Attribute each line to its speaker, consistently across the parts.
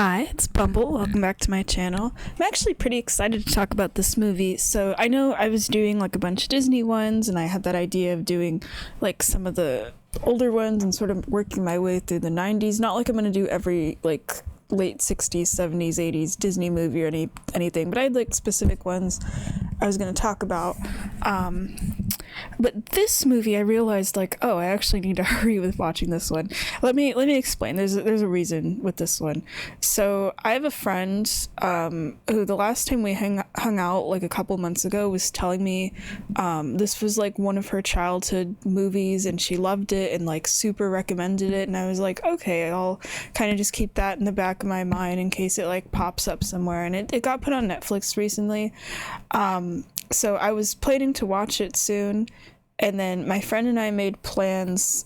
Speaker 1: Hi, it's Bumble. Welcome back to my channel. I'm actually pretty excited to talk about this movie. So I know I was doing like a bunch of Disney ones, and I had that idea of doing like some of the older ones and sort of working my way through the 90s. Not like I'm going to do every like late 60s, 70s, 80s Disney movie or anything, but I had like specific ones I was going to talk about. But this movie, I realized like, oh, I actually need to hurry with watching this one. Let me explain. There's a reason with this one. So I have a friend who the last time we hung out like a couple months ago was telling me this was like one of her childhood movies and she loved it and like super recommended it. And I was like, okay, I'll kind of just keep that in the back of my mind in case it like pops up somewhere. And it got put on Netflix recently. So I was planning to watch it soon, and then my friend and I made plans,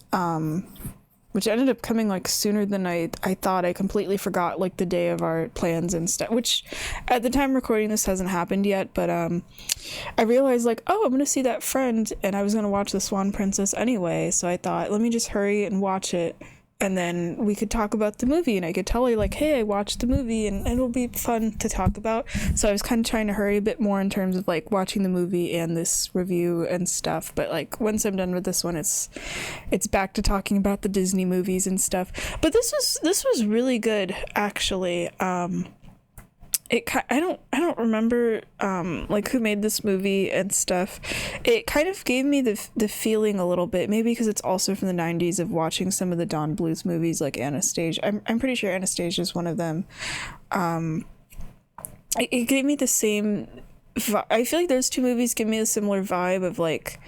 Speaker 1: which ended up coming like sooner than I thought. I completely forgot like the day of our plans and stuff, which at the time recording this hasn't happened yet, but I realized like, oh, I'm gonna see that friend, and I was gonna watch the Swan Princess anyway, so I thought, let me just hurry and watch it, and then we could talk about the movie, and I could tell her like, hey, I watched the movie, and it'll be fun to talk about. So I was kind of trying to hurry a bit more in terms of like watching the movie and this review and stuff. But like once I'm done with this one, it's back to talking about the Disney movies and stuff. But this was really good, actually. I don't remember like who made this movie and stuff. It kind of gave me the feeling a little bit, maybe because it's also from the 90s, of watching some of the Don Bluth movies like Anastasia. I'm pretty sure Anastasia is one of them. It gave me the same I feel like those two movies give me a similar vibe of like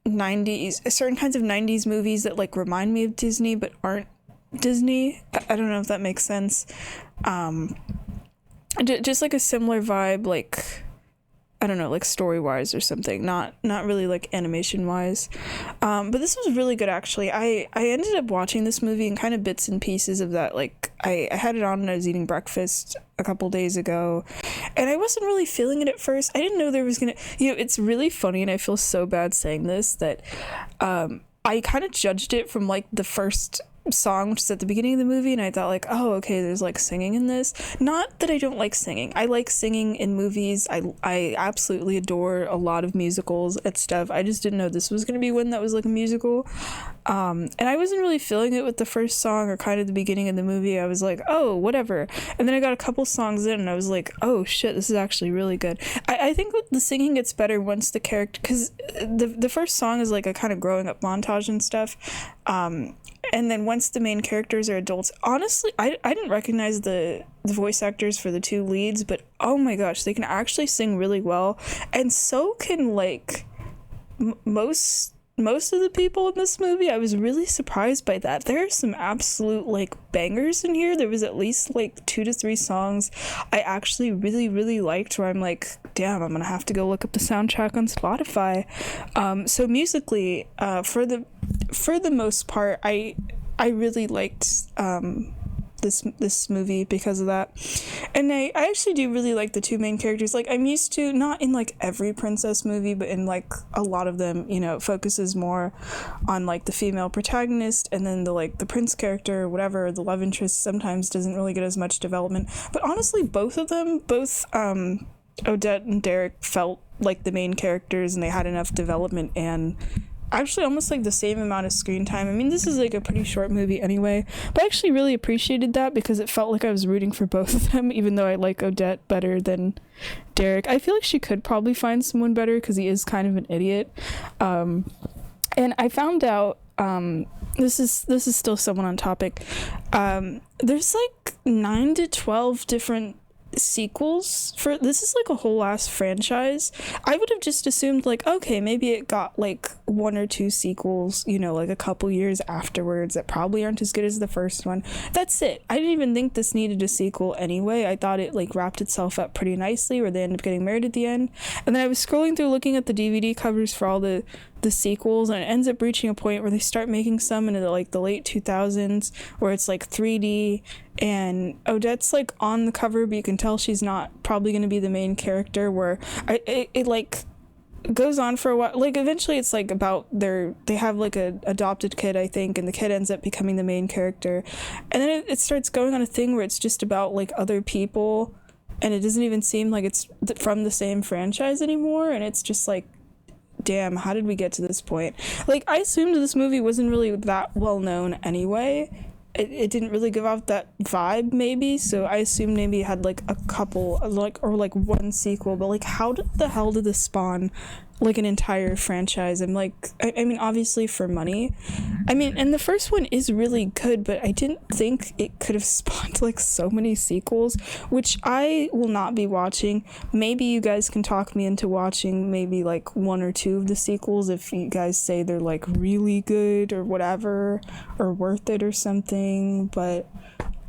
Speaker 1: 90s, certain kinds of 90s movies that like remind me of Disney but aren't Disney. I don't know if that makes sense. Just like a similar vibe, like I don't know, like story wise or something, not really like animation wise. But this was really good, actually. I ended up watching this movie in kind of bits and pieces of that. Like I had it on when I was eating breakfast a couple days ago, and I wasn't really feeling it at first. I didn't know there was gonna, it's really funny, and I feel so bad saying this, that I kind of judged it from like the first song, which is at the beginning of the movie, and I thought like, oh, okay, there's like singing in this. Not that I don't like singing. I like singing in movies. I absolutely adore a lot of musicals and stuff. I just didn't know this was going to be one that was like a musical. And I wasn't really feeling it with the first song or kind of the beginning of the movie. I was like, oh, whatever. And then I got a couple songs in and I was like, oh shit, this is actually really good. I think the singing gets better once the character, because the first song is like a kind of growing up montage and stuff. And then once the main characters are adults, honestly, I didn't recognize the voice actors for the two leads, but oh my gosh, they can actually sing really well. And so can like most of the people in this movie. I was really surprised by that. There are some absolute like bangers in here. There was at least like 2 to 3 songs I actually really, really liked, where I'm like, damn, I'm gonna have to go look up the soundtrack on Spotify. So musically, for the most part, I really liked this movie because of that. And I actually do really like the two main characters. Like, I'm used to, not in like every princess movie, but in like a lot of them, it focuses more on like the female protagonist, and then the prince character or whatever, the love interest, sometimes doesn't really get as much development. But honestly, both of them, Odette and Derek, felt like the main characters, and they had enough development and actually almost like the same amount of screen time. I mean, this is like a pretty short movie anyway, but I actually really appreciated that because it felt like I was rooting for both of them, even though I like Odette better than Derek. I feel like she could probably find someone better because he is kind of an idiot. And I found out, this is still somewhat on topic, there's like 9 to 12 different sequels for this. Is like a whole ass franchise. I would have just assumed like, okay, maybe it got like 1 or 2 sequels, like a couple years afterwards that probably aren't as good as the first one. That's it. I didn't even think this needed a sequel anyway. I thought it like wrapped itself up pretty nicely, where they end up getting married at the end. And then I was scrolling through looking at the DVD covers for all the sequels, and it ends up reaching a point where they start making some in the late 2000s, where it's like 3D, and Odette's like on the cover, but you can tell she's not probably going to be the main character, where it like goes on for a while. Like, eventually it's like about they have like a adopted kid, I think, and the kid ends up becoming the main character, and then it starts going on a thing where it's just about like other people, and it doesn't even seem like it's from the same franchise anymore, and it's just like, damn, how did we get to this point? Like, I assumed this movie wasn't really that well known anyway. It didn't really give off that vibe, maybe, so I assumed maybe it had like a couple, like, or like one sequel, but like, how the hell did this spawn like an entire franchise? I'm like, I mean, obviously for money. I mean, and the first one is really good, but I didn't think it could have spawned like so many sequels, which I will not be watching. Maybe you guys can talk me into watching maybe like one or two of the sequels if you guys say they're like really good or whatever, or worth it or something, but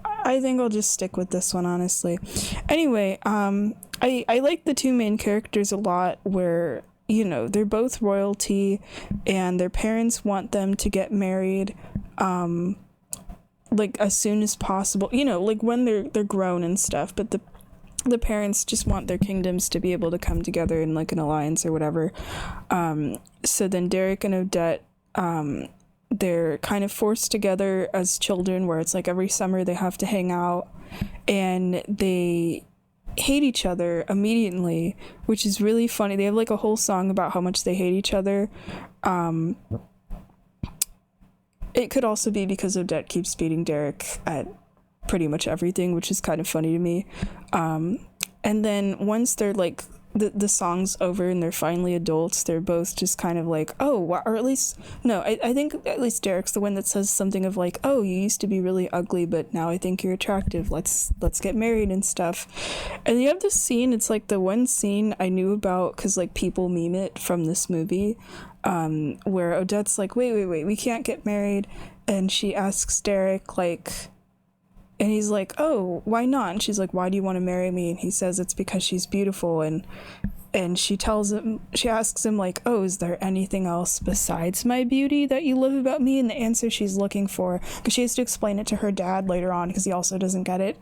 Speaker 1: I think I'll just stick with this one, honestly. Anyway, I like the two main characters a lot, where, you know, they're both royalty and their parents want them to get married like as soon as possible, you know, like when they're grown and stuff, but the parents just want their kingdoms to be able to come together in like an alliance or whatever. So then Derek and Odette, they're kind of forced together as children, where it's like every summer they have to hang out, and they hate each other immediately, which is really funny. They have like a whole song about how much they hate each other. It could also be because Odette keeps beating Derek at pretty much everything, which is kind of funny to me. And then once they're like the song's over and they're finally adults, they're both just kind of like, oh, or at least, no, I think at least Derek's the one that says something of like, oh, you used to be really ugly, but now I think you're attractive, let's get married and stuff. And you have this scene, it's like the one scene I knew about because like people meme it from this movie, where Odette's like, wait, we can't get married, and she asks Derek like, and he's like, oh, why not? And she's like, why do you want to marry me? And he says it's because she's beautiful. And she asks him like, oh, is there anything else besides my beauty that you love about me? And the answer she's looking for, because she has to explain it to her dad later on because he also doesn't get it,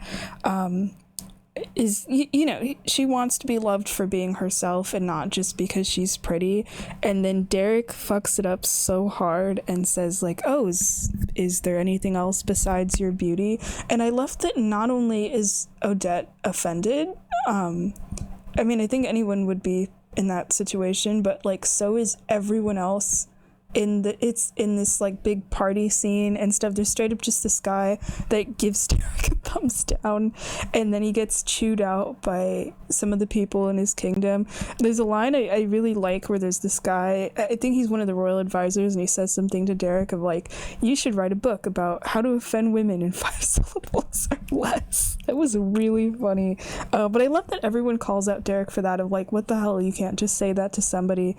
Speaker 1: is, you know, she wants to be loved for being herself and not just because she's pretty. And then Derek fucks it up so hard and says like, oh, is there anything else besides your beauty? And I love that not only is Odette offended, I mean, I think anyone would be in that situation, but like so is everyone else in this like big party scene and stuff. There's straight up just this guy that gives Derek a thumbs down, and then he gets chewed out by some of the people in his kingdom. There's a line I really like where there's this guy, I think he's one of the royal advisors, and he says something to Derek of like, you should write a book about how to offend women in 5 syllables or less. That was really funny. But I love that everyone calls out Derek for that, of like, what the hell, you can't just say that to somebody.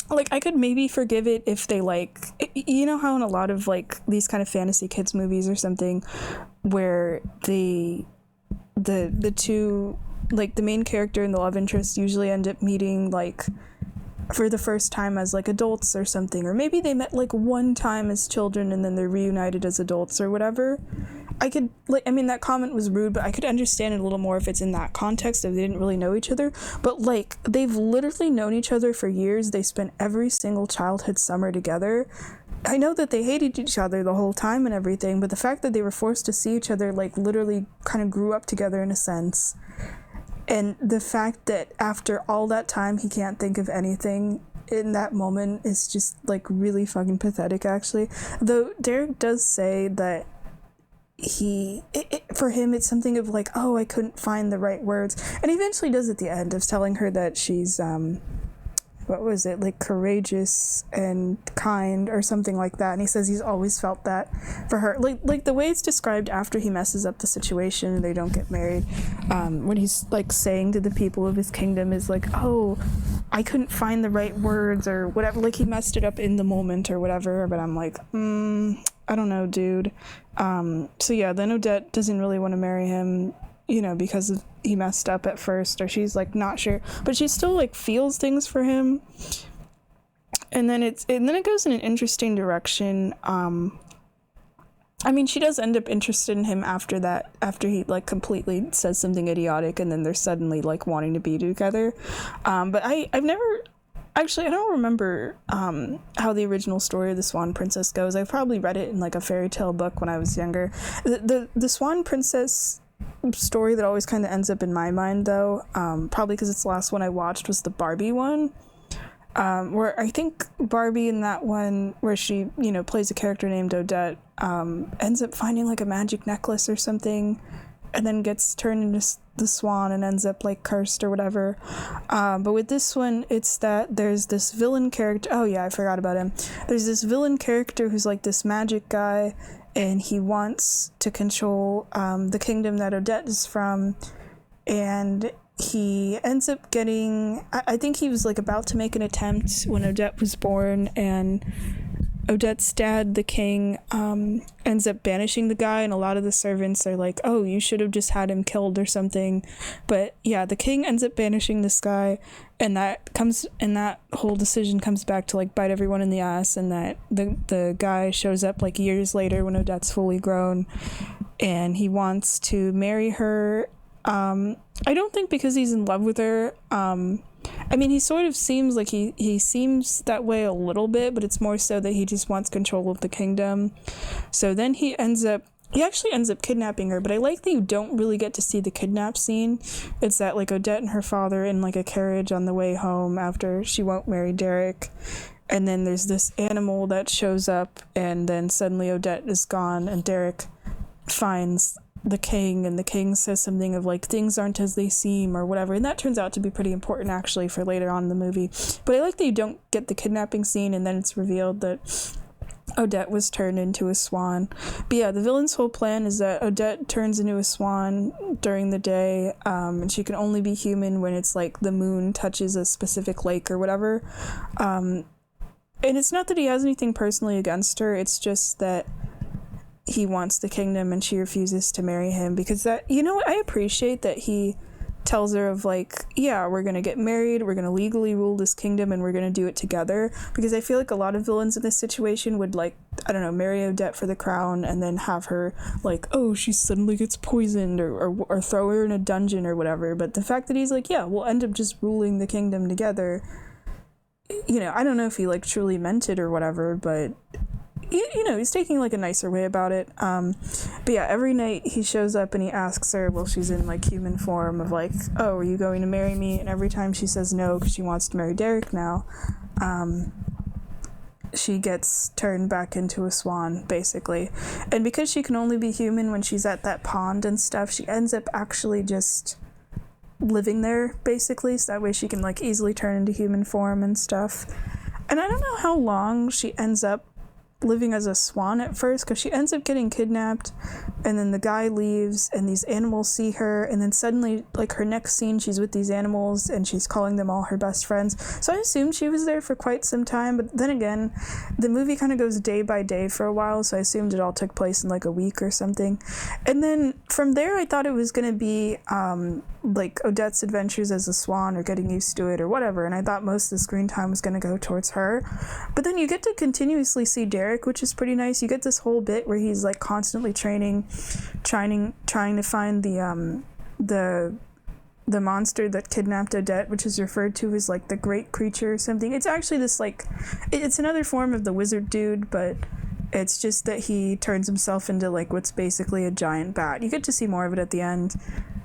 Speaker 1: Like, I could maybe forgive it if they, like, you know how in a lot of, like, these kind of fantasy kids movies or something, where the two, like, the main character and the love interest usually end up meeting, like, for the first time as, like, adults or something, or maybe they met, like, one time as children and then they're reunited as adults or whatever. I could, like, I mean, that comment was rude, but I could understand it a little more if it's in that context, if they didn't really know each other. But, like, they've literally known each other for years. They spent every single childhood summer together. I know that they hated each other the whole time and everything, but the fact that they were forced to see each other, like, literally kind of grew up together in a sense. And the fact that after all that time, he can't think of anything in that moment is just, like, really fucking pathetic, actually. Though Derek does say that for him it's something of like, oh, I couldn't find the right words, and he eventually does at the end of telling her that she's what was it, like, courageous and kind or something like that, and he says he's always felt that for her, like the way it's described after he messes up the situation and they don't get married, when he's like saying to the people of his kingdom is like, oh, I couldn't find the right words or whatever, like he messed it up in the moment or whatever. But I'm like, I don't know, dude. So yeah, then Odette doesn't really want to marry him, you know, because he messed up at first, or she's like not sure, but she still like feels things for him. And then it goes in an interesting direction, I mean, she does end up interested in him after that, after he like completely says something idiotic, and then they're suddenly like wanting to be together. But I've never actually, I don't remember how the original story of the Swan Princess goes. I probably read it in like a fairy tale book when I was younger. The Swan Princess story that always kind of ends up in my mind, though, probably because it's the last one I watched, was the Barbie one. Where I think Barbie in that one, where she, you know, plays a character named Odette, ends up finding like a magic necklace or something, and then gets turned into the swan and ends up like cursed or whatever. But with this one, it's that there's this villain character. Oh yeah, I forgot about him. There's this villain character who's like this magic guy, and he wants to control the kingdom that Odette is from, and he ends up getting, I think he was like about to make an attempt when Odette was born, and Odette's dad, the king, ends up banishing the guy, and a lot of the servants are like, oh, you should have just had him killed or something. But yeah, the king ends up banishing this guy, and that whole decision comes back to like bite everyone in the ass, and that the guy shows up like years later when Odette's fully grown, and he wants to marry her. I don't think because he's in love with her. I mean, he sort of seems like he seems that way a little bit, but it's more so that he just wants control of the kingdom. So then he actually ends up kidnapping her, but I like that you don't really get to see the kidnap scene. It's that like Odette and her father in like a carriage on the way home after she won't marry Derek. And then there's this animal that shows up, and then suddenly Odette is gone, and Derek finds the king, and the king says something of like, things aren't as they seem or whatever, and that turns out to be pretty important actually for later on in the movie. But I like that you don't get the kidnapping scene, and then it's revealed that Odette was turned into a swan. But yeah, the villain's whole plan is that Odette turns into a swan during the day, and she can only be human when it's like the moon touches a specific lake or whatever. And it's not that he has anything personally against her, it's just that he wants the kingdom and she refuses to marry him, because that, you know what, I appreciate that he tells her of like, yeah, we're gonna get married, we're gonna legally rule this kingdom, and we're gonna do it together, because I feel like a lot of villains in this situation would like, I don't know, marry Odette for the crown and then have her like, oh, she suddenly gets poisoned, or throw her in a dungeon or whatever. But the fact that he's like, yeah, we'll end up just ruling the kingdom together, you know, I don't know if he like truly meant it or whatever, but you know, he's taking like a nicer way about it. But yeah, every night he shows up and he asks her, well, she's in like human form, of like, oh, are you going to marry me? And every time she says no because she wants to marry Derek now, she gets turned back into a swan, basically. And because she can only be human when she's at that pond and stuff, she ends up actually just living there, basically, so that way she can like easily turn into human form and stuff. And I don't know how long she ends up living as a swan at first, because she ends up getting kidnapped, and then the guy leaves and these animals see her, and then suddenly like her next scene she's with these animals and she's calling them all her best friends. So I assumed she was there for quite some time, but then again, the movie kind of goes day by day for a while, so I assumed it all took place in like a week or something. And then from there I thought it was going to be like Odette's adventures as a swan, or getting used to it or whatever, and I thought most of the screen time was going to go towards her. But then you get to continuously see Derek, which is pretty nice. You get this whole bit where he's like constantly trying to find the monster that kidnapped Odette, which is referred to as like the great creature or something. It's actually this like, it's another form of the wizard dude, but it's just that he turns himself into like what's basically a giant bat. You get to see more of it at the end.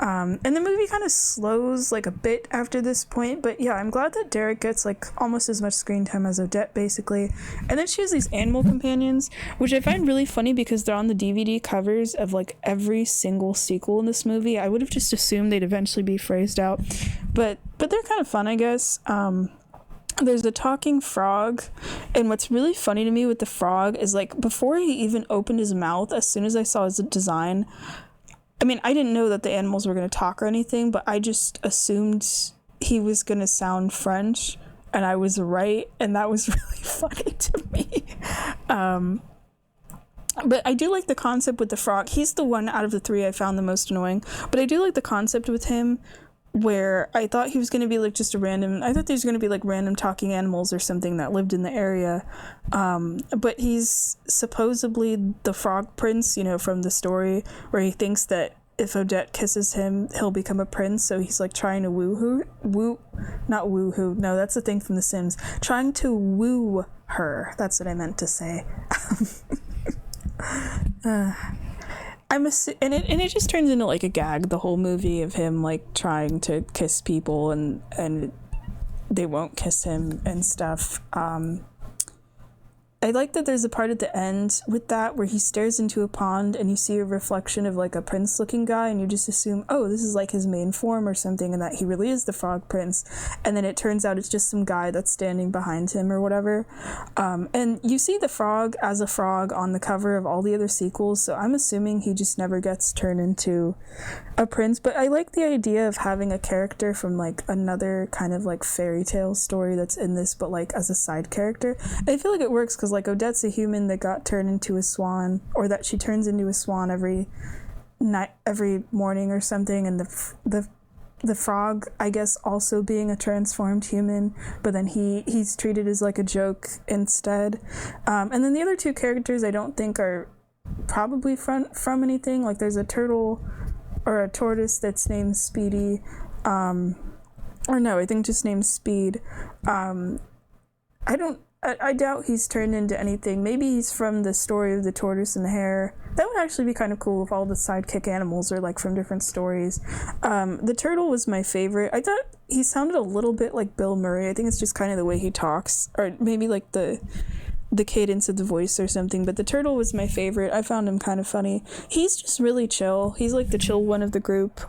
Speaker 1: And the movie kind of slows like a bit after this point, but yeah, I'm glad that Derek gets like almost as much screen time as Odette, basically. And then she has these animal companions, which I find really funny because they're on the DVD covers of like every single sequel in this movie. I would have just assumed they'd eventually be phrased out, but they're kind of fun, I guess. There's a talking frog, and what's really funny to me with the frog is like, before he even opened his mouth, as soon as I saw his design, I mean, I didn't know that the animals were going to talk or anything, but I just assumed he was going to sound French, and I was right, and that was really funny to me. But I do like the concept with the frog. He's the one out of the three I found the most annoying, but I do like the concept with him, where I thought he was going to be like just a random, I thought there's going to be like random talking animals or something that lived in the area. But he's supposedly the frog prince, you know, from the story, where he thinks that if Odette kisses him, he'll become a prince. So he's like trying to not woo-hoo. No, that's the thing from The Sims. Trying to woo her. That's what I meant to say. And it just turns into like a gag, the whole movie, of him like trying to kiss people and they won't kiss him and stuff. I like that there's a part at the end with that where he stares into a pond and you see a reflection of like a prince looking guy, and you just assume, oh, this is like his main form or something, and that he really is the frog prince. And then it turns out it's just some guy that's standing behind him or whatever. And you see the frog as a frog on the cover of all the other sequels, so I'm assuming he just never gets turned into a prince. But I like the idea of having a character from like another kind of like fairy tale story that's in this, but like as a side character. I feel like it works because like Odette's a human that got turned into a swan, or that she turns into a swan every morning or something, and the frog, I guess, also being a transformed human, but then he's treated as like a joke instead. And then the other two characters I don't think are probably from anything. Like there's a turtle or a tortoise that's named Speedy, or no, I think just named Speed. I doubt he's turned into anything. Maybe he's from the story of the tortoise and the hare. That would actually be kind of cool if all the sidekick animals are like from different stories. The turtle was my favorite. I thought he sounded a little bit like Bill Murray. I think it's just kind of the way he talks, or maybe like the cadence of the voice or something. But the turtle was my favorite. I found him kind of funny. He's just really chill. He's like the chill one of the group.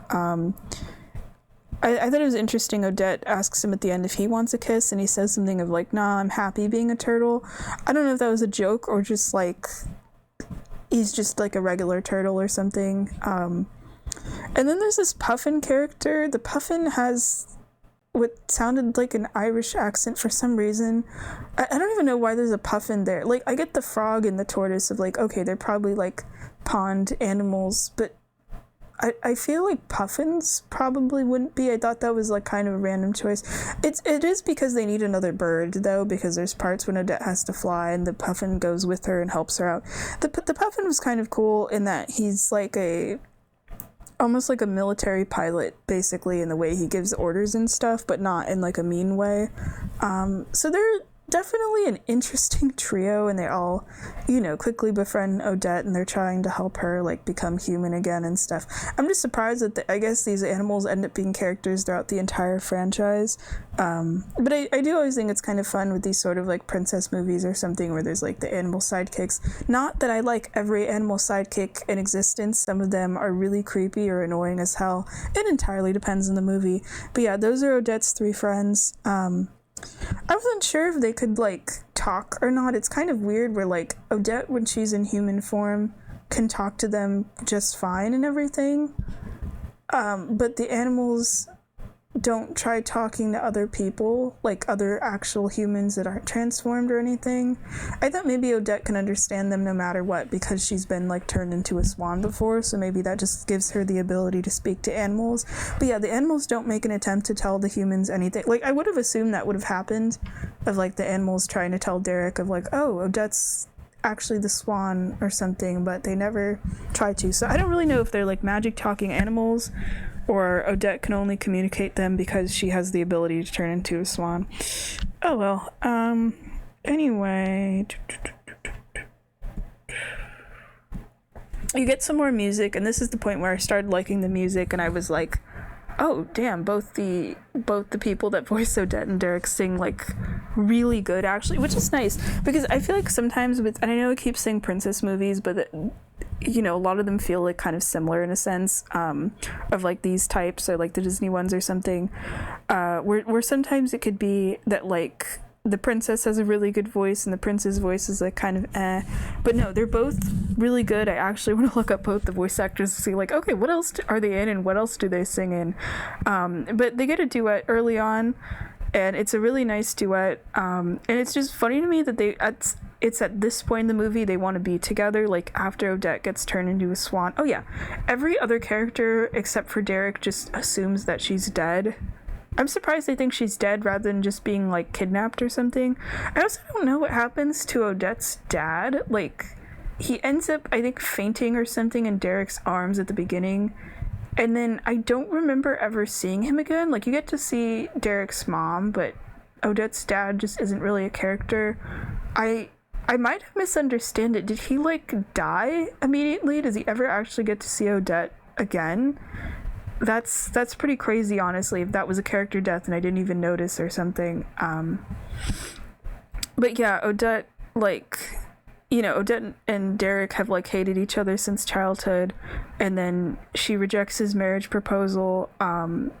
Speaker 1: I thought it was interesting. Odette asks him at the end if he wants a kiss, and he says something of like, nah, I'm happy being a turtle. I don't know if that was a joke or just like he's just like a regular turtle or something. And then there's this puffin character. The puffin has what sounded like an Irish accent for some reason. I don't even know why there's a puffin there. Like, I get the frog and the tortoise of like, okay, they're probably like pond animals, but I feel like puffins probably wouldn't be. I thought that was like kind of a random choice. It is because they need another bird though, because there's parts when Odette has to fly and the puffin goes with her and helps her out. The puffin was kind of cool in that he's like almost like a military pilot basically in the way he gives orders and stuff, but not in like a mean way. So they're definitely an interesting trio, and they all, you know, quickly befriend Odette, and they're trying to help her like become human again and stuff. I'm just surprised that I guess these animals end up being characters throughout the entire franchise. But I do always think it's kind of fun with these sort of like princess movies or something where there's like the animal sidekicks. Not that I like every animal sidekick in existence. Some of them are really creepy or annoying as hell. It entirely depends on the movie. But yeah, those are Odette's three friends. I wasn't sure if they could like talk or not. It's kind of weird where like Odette, when she's in human form, can talk to them just fine and everything, but the animals don't try talking to other people, like other actual humans that aren't transformed or anything. I thought maybe Odette can understand them no matter what because she's been like turned into a swan before, so maybe that just gives her the ability to speak to animals. But yeah, the animals don't make an attempt to tell the humans anything. Like, I would have assumed that would have happened, of like the animals trying to tell Derek of like, oh, Odette's actually the swan or something, but they never try to. So I don't really know if they're like magic talking animals, or Odette can only communicate them because she has the ability to turn into a swan. Oh well. Anyway, you get some more music, and this is the point where I started liking the music, and I was like, oh damn, both the people that voice Odette and Derek sing like really good actually, which is nice because I feel like sometimes with, and I know I keep saying princess movies, but you know, a lot of them feel like kind of similar in a sense, of like these types or like the Disney ones or something, where sometimes it could be that like the princess has a really good voice and the prince's voice is like kind of but no, they're both really good. I actually want to look up both the voice actors to see like, okay, what else are they in and what else do they sing in. But they get a duet early on and it's a really nice duet. And it's just funny to me that it's at this point in the movie they want to be together, like after Odette gets turned into a swan. Oh yeah, every other character except for Derek just assumes that she's dead. I'm surprised they think she's dead rather than just being like kidnapped or something. I also don't know what happens to Odette's dad. Like, he ends up, I think, fainting or something in Derek's arms at the beginning, and then I don't remember ever seeing him again. Like, you get to see Derek's mom, but Odette's dad just isn't really a character. I might have misunderstood it. Did he like die immediately? Does he ever actually get to see Odette again? That's pretty crazy, honestly, if that was a character death and I didn't even notice or something. But yeah, Odette, like, you know, Odette and Derek have like hated each other since childhood, and then she rejects his marriage proposal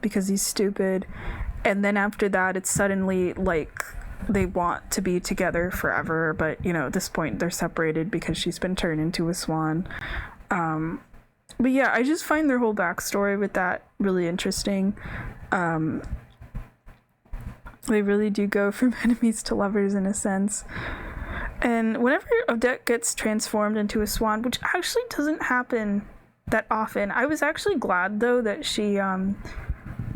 Speaker 1: because he's stupid, and then after that it's suddenly like they want to be together forever, but you know, at this point they're separated because she's been turned into a swan. But yeah, I just find their whole backstory with that really interesting. They really do go from enemies to lovers in a sense. And whenever Odette gets transformed into a swan, which actually doesn't happen that often, I was actually glad though that she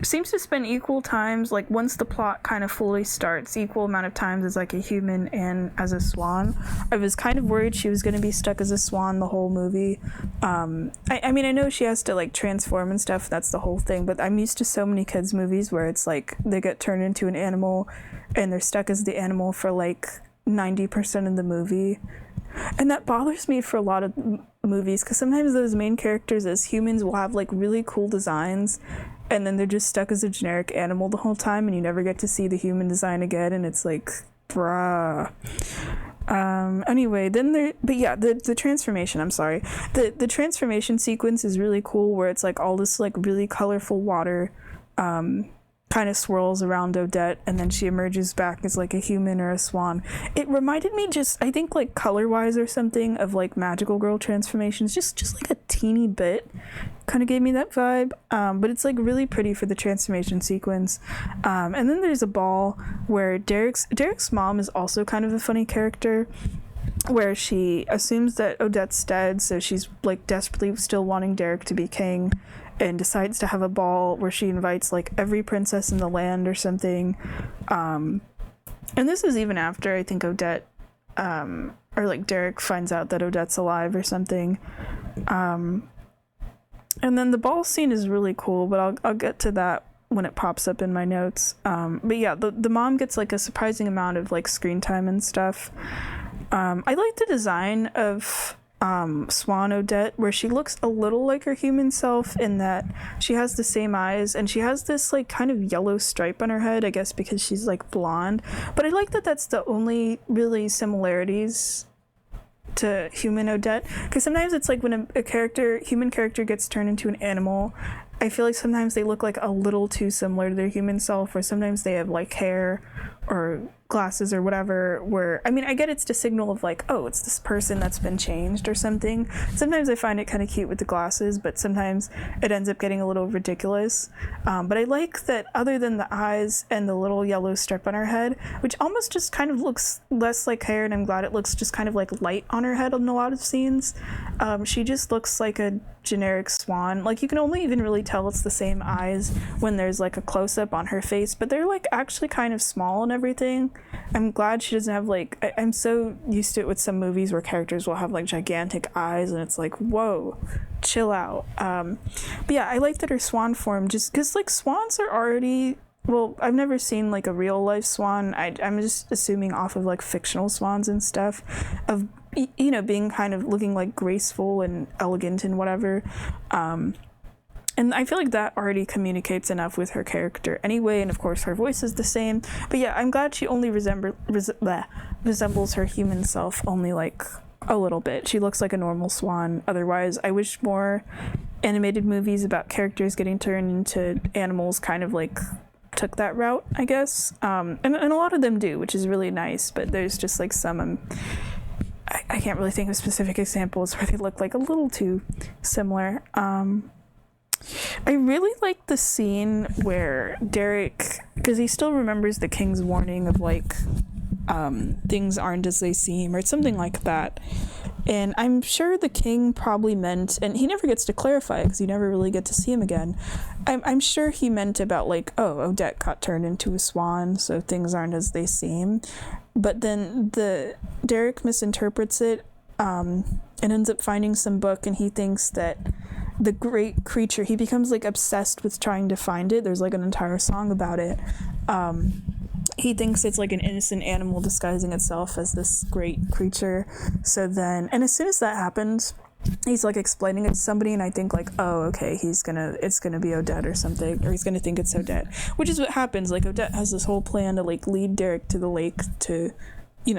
Speaker 1: seems to spend equal times, like once the plot kind of fully starts, equal amount of times as like a human and as a swan. I was kind of worried she was going to be stuck as a swan the whole movie. I mean, I know she has to like transform and stuff, that's the whole thing, but I'm used to so many kids movies where it's like they get turned into an animal and they're stuck as the animal for like 90% of the movie. And that bothers me for a lot of movies, because sometimes those main characters as humans will have like really cool designs, and then they're just stuck as a generic animal the whole time, and you never get to see the human design again, and it's like, bruh. Anyway, then the transformation, I'm sorry. The transformation sequence is really cool, where it's like all this like really colorful water kind of swirls around Odette, and then she emerges back as like a human or a swan. It reminded me, just I think like color wise or something, of like magical girl transformations, just like a teeny bit. Kind of gave me that vibe, but it's like really pretty for the transformation sequence. And then there's a ball where Derek's mom is also kind of a funny character, where she assumes that Odette's dead, so she's like desperately still wanting Derek to be king, and decides to have a ball where she invites like every princess in the land or something. And this is even after I think Odette or like Derek finds out that Odette's alive or something. And then the ball scene is really cool, but I'll get to that when it pops up in my notes. But yeah, the mom gets like a surprising amount of like screen time and stuff. I like the design of Swan Odette, where she looks a little like her human self in that she has the same eyes, and she has this like kind of yellow stripe on her head, I guess because she's like blonde. But I like that that's the only really similarities to human Odette, because sometimes it's like when a human character gets turned into an animal, I feel like sometimes they look like a little too similar to their human self, or sometimes they have like hair or glasses or whatever, where, I mean, I get it's to signal of like, oh, it's this person that's been changed or something. Sometimes I find it kind of cute with the glasses, but sometimes it ends up getting a little ridiculous. But I like that other than the eyes and the little yellow strip on her head, which almost just kind of looks less like hair, and I'm glad it looks just kind of like light on her head in a lot of scenes, she just looks like a generic swan. Like, you can only even really tell it's the same eyes when there's like a close-up on her face, but they're like actually kind of small and everything. I'm glad she doesn't have like, I'm so used to it with some movies where characters will have like gigantic eyes, and it's like, whoa, chill out. But yeah, I like that her swan form, just because like swans are already, well, I've never seen like a real life swan. I'm just assuming off of like fictional swans and stuff, of, you know, being kind of looking like graceful and elegant and whatever. And I feel like that already communicates enough with her character anyway, and of course her voice is the same. But yeah, I'm glad she only resembles her human self only like a little bit. She looks like a normal swan. Otherwise, I wish more animated movies about characters getting turned into animals kind of like took that route, I guess. And a lot of them do, which is really nice, but there's just like some I can't really think of specific examples where they look like a little too similar. I really like the scene where Derek, because he still remembers the king's warning of like things aren't as they seem or something like that, and I'm sure the king probably meant, and he never gets to clarify because you never really get to see him again. I'm sure he meant about like, oh, Odette got turned into a swan, so things aren't as they seem. But then Derek misinterprets it, and ends up finding some book, and he thinks that the great creature, he becomes like obsessed with trying to find it. There's like an entire song about it. He thinks it's like an innocent animal disguising itself as this great creature. So then, and as soon as that happens, he's like explaining it to somebody, and I think like, oh, okay, it's gonna be Odette or something, or he's gonna think it's Odette, which is what happens. Like Odette has this whole plan to like lead Derek to the lake to,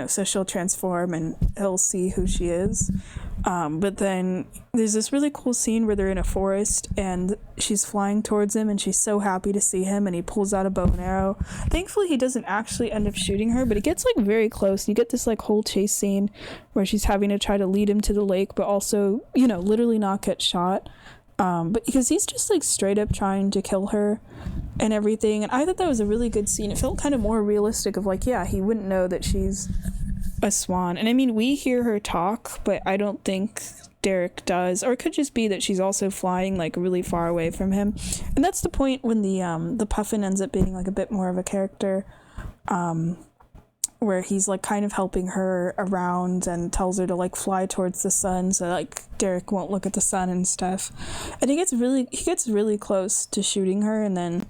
Speaker 1: so she'll transform and he'll see who she is. But then there's this really cool scene where they're in a forest and she's flying towards him and she's so happy to see him, and he pulls out a bow and arrow. Thankfully, he doesn't actually end up shooting her, but he gets like very close. You get this like whole chase scene where she's having to try to lead him to the lake, but also, literally not get shot. But because he's just like straight up trying to kill her and everything. And I thought that was a really good scene. It felt kind of more realistic of like, yeah, he wouldn't know that she's a swan. And I mean, we hear her talk, but I don't think Derek does, or it could just be that she's also flying like really far away from him. And that's the point when the puffin ends up being like a bit more of a character, where he's like kind of helping her around and tells her to like fly towards the sun so like Derek won't look at the sun and stuff. And he gets really close to shooting her, and then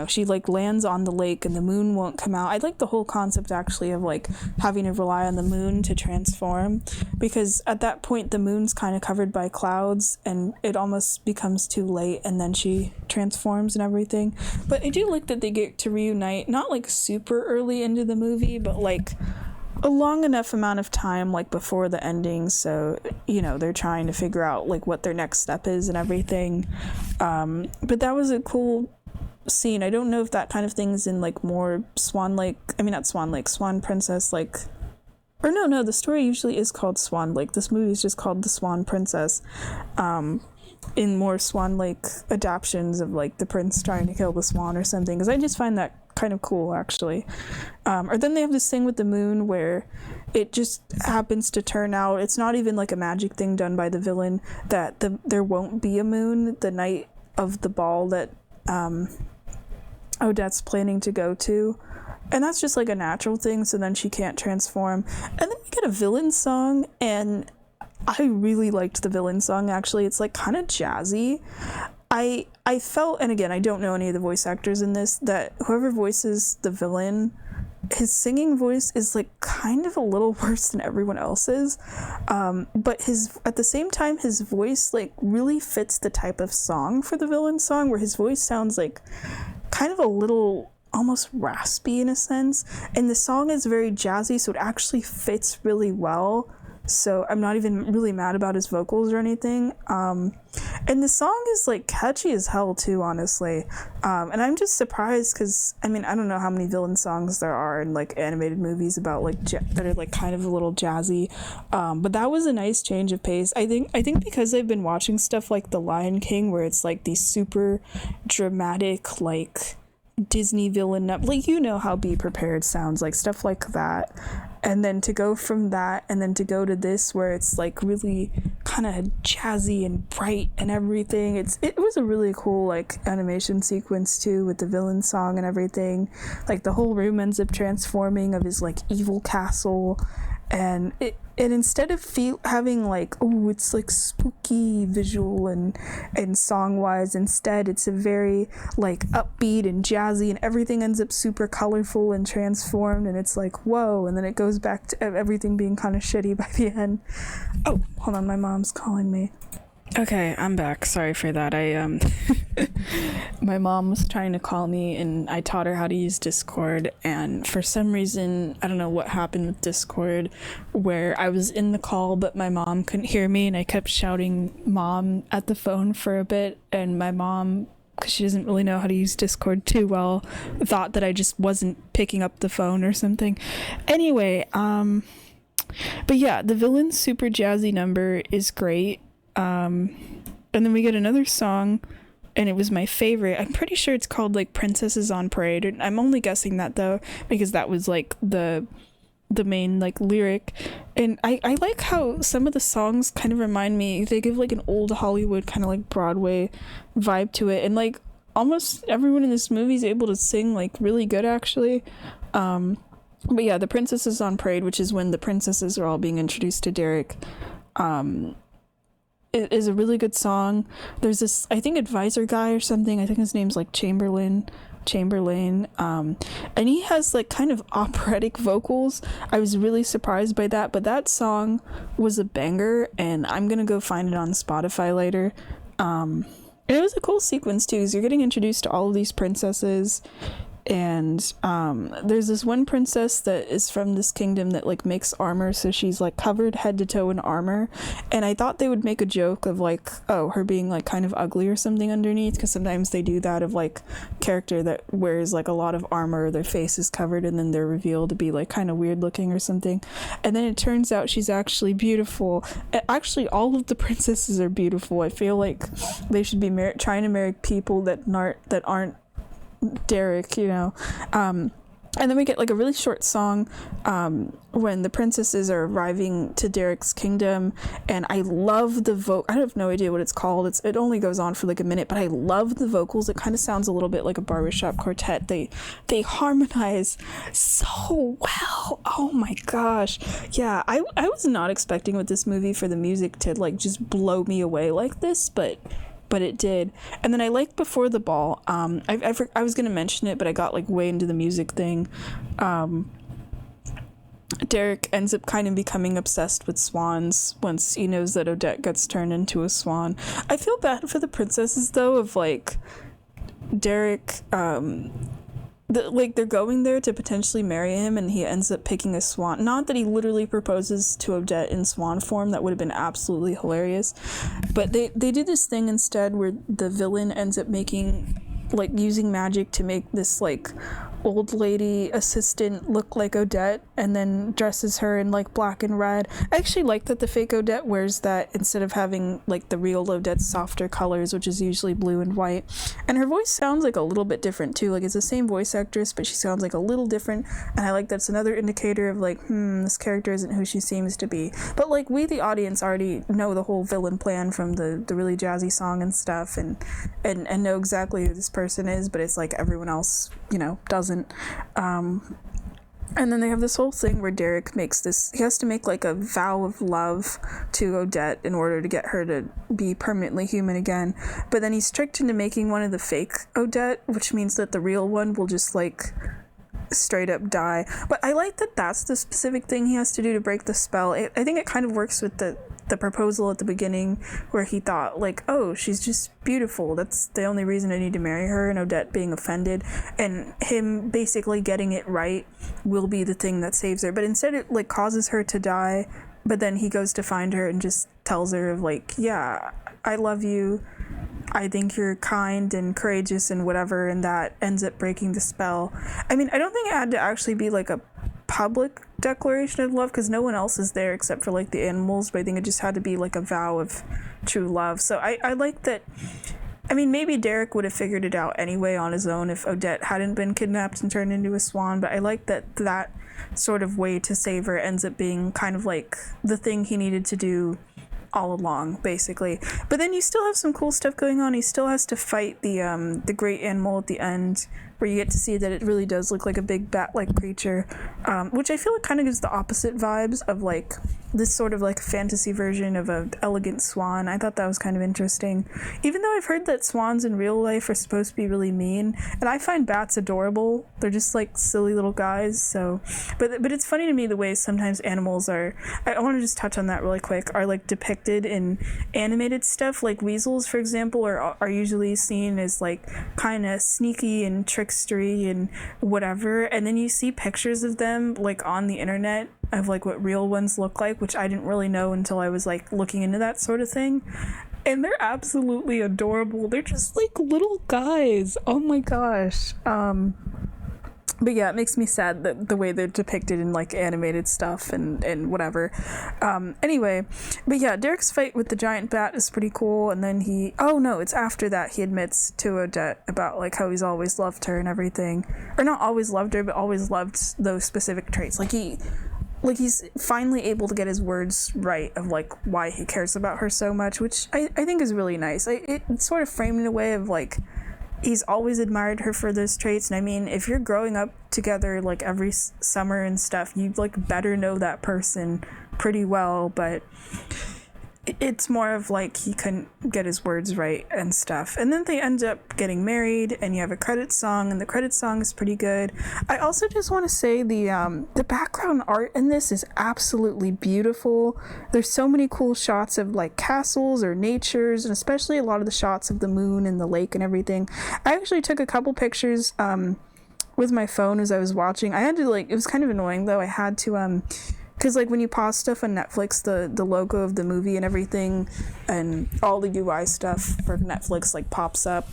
Speaker 1: she like lands on the lake and the moon won't come out. I like the whole concept actually of like having to rely on the moon to transform, because at that point the moon's kind of covered by clouds and it almost becomes too late, and then she transforms and everything. But I do like that they get to reunite, not like super early into the movie, but like a long enough amount of time like before the ending, so they're trying to figure out like what their next step is and everything. But that was a cool scene. I don't know if that kind of thing's in like more Swan Princess, like, or no, the story usually is called Swan Lake. This movie is just called The Swan Princess. In more Swan Lake adaptions of like the prince trying to kill the swan or something, because I just find that kind of cool actually. Or then they have this thing with the moon where it just happens to turn out, it's not even like a magic thing done by the villain, that there won't be a moon the night of the ball that Odette's planning to go to, and that's just like a natural thing, so then she can't transform. And then we get a villain song, and I really liked the villain song actually. It's like kind of jazzy. I felt, and again, I don't know any of the voice actors in this, that whoever voices the villain, his singing voice is like kind of a little worse than everyone else's, but at the same time his voice like really fits the type of song for the villain song, where his voice sounds like kind of a little almost raspy in a sense, and the song is very jazzy, so it actually fits really well. So I'm not even really mad about his vocals or anything. And the song is like catchy as hell too, honestly. And I'm just surprised because I don't know how many villain songs there are in like animated movies about like that are like kind of a little jazzy. But that was a nice change of pace. I think because I've been watching stuff like The Lion King, where it's like these super dramatic like Disney villain, like how Be Prepared sounds, like stuff like that. And then to go from that and then to go to this where it's like really kind of jazzy and bright and everything, it was a really cool like animation sequence too, with the villain song and everything. Like the whole room ends up transforming of his like evil castle, and instead of having like, oh, it's like spooky visual and song wise, instead it's a very like upbeat and jazzy, and everything ends up super colorful and transformed, and it's like whoa, and then it goes back to everything being kind of shitty by the end. Oh, hold on, my mom's calling me. Okay, I'm back. Sorry for that. My mom was trying to call me and I taught her how to use Discord, and for some reason, I don't know what happened with Discord, where I was in the call but my mom couldn't hear me, and I kept shouting mom at the phone for a bit, and my mom, because she doesn't really know how to use Discord too well, thought that I just wasn't picking up the phone or something. Anyway, but yeah, the villain's super jazzy number is great. And then we get another song and it was my favorite. I'm pretty sure it's called like Princesses on Parade. I'm only guessing that though because that was like the main like lyric. And I like how some of the songs kind of remind me, they give like an old Hollywood kind of like Broadway vibe to it, and like almost everyone in this movie is able to sing like really good actually. But yeah, the Princesses on Parade, which is when the princesses are all being introduced to Derek, it is a really good song. There's this, I think, advisor guy or something, I think his name's like Chamberlain, and he has like kind of operatic vocals. I was really surprised by that, but that song was a banger, and I'm gonna go find it on Spotify later. And it was a cool sequence too, because you're getting introduced to all of these princesses, and there's this one princess that is from this kingdom that like makes armor, so she's like covered head to toe in armor, and I thought they would make a joke of like, oh, her being like kind of ugly or something underneath, because sometimes they do that of like character that wears like a lot of armor, their face is covered, and then they're revealed to be like kind of weird looking or something, and then it turns out she's actually beautiful. Actually, all of the princesses are beautiful. I feel like they should be trying to marry people that aren't Derek, you know. And then we get like a really short song when the princesses are arriving to Derek's kingdom, and I love the I have no idea what it's called. It only goes on for like a minute, but I love the vocals. It kind of sounds a little bit like a barbershop quartet. They harmonize so well. Oh my gosh. Yeah, I was not expecting with this movie for the music to like just blow me away like this, but it did. And then I like Before the Ball. I was gonna mention it, but I got like way into the music thing. Derek ends up kind of becoming obsessed with swans once he knows that Odette gets turned into a swan. I feel bad for the princesses though, of like Derek, they're going there to potentially marry him, and he ends up picking a swan. Not that he literally proposes to Odette in swan form, that would have been absolutely hilarious, but they did this thing instead where the villain ends up using magic to make this like old lady assistant look like Odette, and then dresses her in like black and red. I actually like that the fake Odette wears that instead of having like the real Odette's softer colors, which is usually blue and white. And her voice sounds like a little bit different too. Like it's the same voice actress, but she sounds like a little different. And I like that's another indicator of like, this character isn't who she seems to be. But like we, the audience, already know the whole villain plan from the really jazzy song and stuff, and know exactly who this person is, but it's like everyone else, you know, doesn't. And then they have this whole thing where Derek he has to make like a vow of love to Odette in order to get her to be permanently human again, but then he's tricked into making one of the fake Odette, which means that the real one will just like straight up die. But I like that that's the specific thing he has to do to break the spell. I think it kind of works with the proposal at the beginning where he thought like, oh, she's just beautiful, that's the only reason I need to marry her, and Odette being offended, and him basically getting it right will be the thing that saves her. But instead it like causes her to die, but then he goes to find her and just tells her of like, yeah, I love you, I think you're kind and courageous and whatever, and that ends up breaking the spell. I mean, I don't think it had to actually be like a public declaration of love, because no one else is there except for like the animals, but I think it just had to be like a vow of true love. So I like that. I mean, maybe Derek would have figured it out anyway on his own if Odette hadn't been kidnapped and turned into a swan, but I like that sort of way to save her ends up being kind of like the thing he needed to do all along, basically. But then you still have some cool stuff going on. He still has to fight the great animal at the end, where you get to see that it really does look like a big bat-like creature, which I feel like kind of gives the opposite vibes of like this sort of like fantasy version of an elegant swan. I thought that was kind of interesting, even though I've heard that swans in real life are supposed to be really mean, and I find bats adorable. They're just like silly little guys. So but it's funny to me the way sometimes animals are, I want to just touch on that really quick, are like depicted in animated stuff. Like weasels, for example, are usually seen as like kind of sneaky and trickstery and whatever, and then you see pictures of them like on the internet of like what real ones look like, which I didn't really know until I was like looking into that sort of thing, and they're absolutely adorable. They're just like little guys. Oh my gosh. But yeah, it makes me sad that the way they're depicted in like animated stuff and whatever. Anyway, but yeah, Derek's fight with the giant bat is pretty cool. And then it's after that he admits to Odette about like how he's always loved her and everything, or not always loved her, but always loved those specific traits. He's finally able to get his words right of like why he cares about her so much, which I think is really nice. It's sort of framed in a way of like, he's always admired her for those traits. And I mean, if you're growing up together like every summer and stuff, you like better know that person pretty well. But it's more of like he couldn't get his words right and stuff. And then they end up getting married, and you have a credit song, and the credit song is pretty good. I also just want to say the background art in this is absolutely beautiful. There's so many cool shots of like castles or natures, and especially a lot of the shots of the moon and the lake and everything. I actually took a couple pictures with my phone as I was watching. I had to it was kind of annoying though. I had to because like when you pause stuff on Netflix, the logo of the movie and everything and all the UI stuff for Netflix like pops up.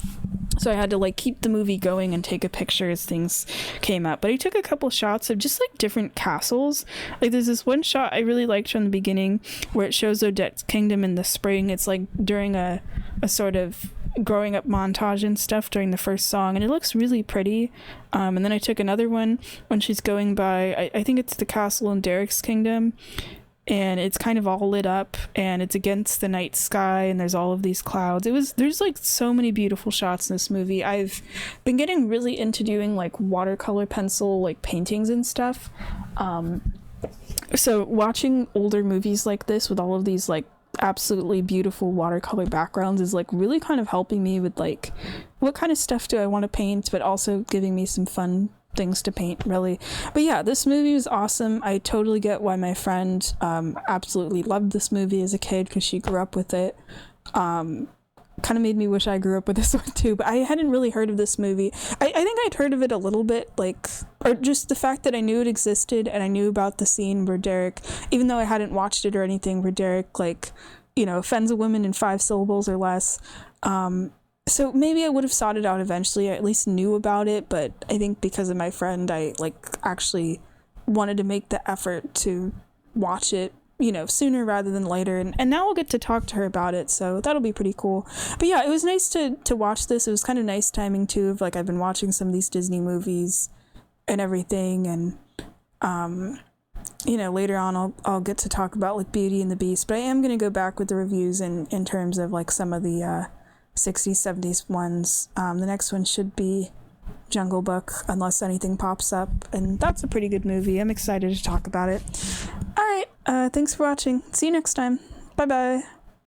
Speaker 1: So I had to like keep the movie going and take a picture as things came up. But I took a couple shots of just like different castles. Like there's this one shot I really liked from the beginning where it shows Odette's kingdom in the spring. It's like during a sort of growing up montage and stuff during the first song, and it looks really pretty. And then I took another one when she's going by, I think it's the castle in Derek's kingdom, and it's kind of all lit up and it's against the night sky and there's all of these clouds. There's like so many beautiful shots in this movie. I've been getting really into doing like watercolor pencil like paintings and stuff. So watching older movies like this with all of these like absolutely beautiful watercolor backgrounds is like really kind of helping me with like what kind of stuff do I want to paint, but also giving me some fun things to paint, really. But yeah, this movie was awesome. I totally get why my friend absolutely loved this movie as a kid, because she grew up with it. Kind of made me wish I grew up with this one too, but I hadn't really heard of this movie. I think I'd heard of it a little bit, like, or just the fact that I knew it existed, and I knew about the scene where Derek, even though I hadn't watched it or anything, where Derek, like, you know, offends a woman in 5 syllables or less. So maybe I would have sought it out eventually. I at least knew about it, but I think because of my friend, I like actually wanted to make the effort to watch it, you know, sooner rather than later. And now I'll get to talk to her about it, so that'll be pretty cool. But yeah, it was nice to watch this. It was kind of nice timing too, of like I've been watching some of these Disney movies and everything, and you know, later on I'll get to talk about like Beauty and the Beast, but I am going to go back with the reviews in terms of like some of the 60s, 70s ones. The next one should be Jungle Book, unless anything pops up, and that's a pretty good movie. I'm excited to talk about it. All right, thanks for watching. See you next time. Bye bye.